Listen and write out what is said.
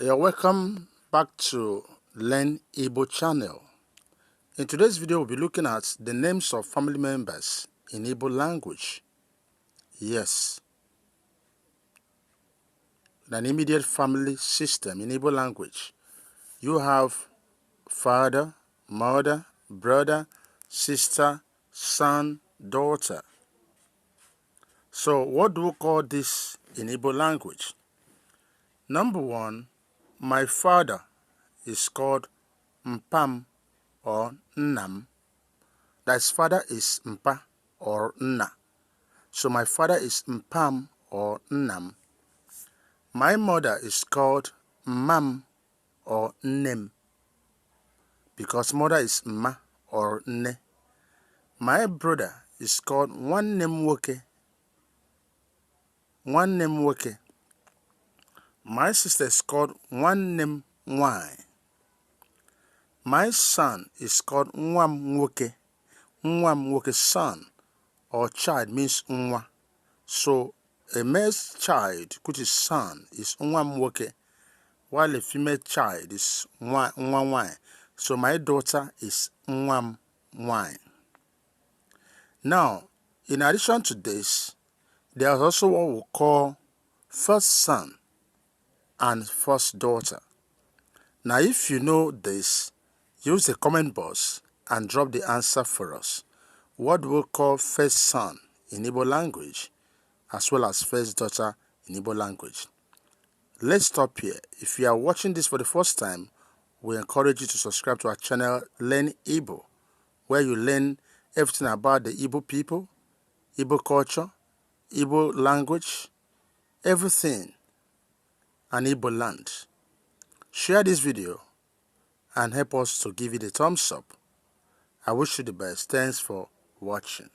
You're welcome back to Learn Igbo channel. In today's video, we'll be looking at the names of family members in Igbo language. Yes, in an immediate family system in Igbo language, you have father, mother, brother, sister, son, daughter. So what do we call this in Igbo language? Number one, my father is called Mpam or Nnam. That his father is Mpa or Nna. So my father is Mpam or Nnam. My mother is called Mmam or Nnem, because mother is Mma or Nne. My brother is called Nwannem Nwoke. Nwannem Nwoke. My sister is called Nwannem Nwanyị. My son is called Nwam Nwoke. Nwam Nwoke, son or child means Nwa. So a male child, which is son, is Nwam Nwoke, while a female child is Nwa Nwanyị. So my daughter is Nwam Nwanyị. Now, in addition to this, there is also what we call first son and first daughter. Now, if you know this, use the comment box and drop the answer for us. What do we call first son in Igbo language, as well as first daughter in Igbo language? Let's stop here. If you are watching this for the first time, we encourage you to subscribe to our channel Learn Igbo, where you learn everything about the Igbo people, Igbo culture, Igbo language, everything, and Igbo land. Share this video and help us to give it a thumbs up. I wish you the best. Thanks for watching.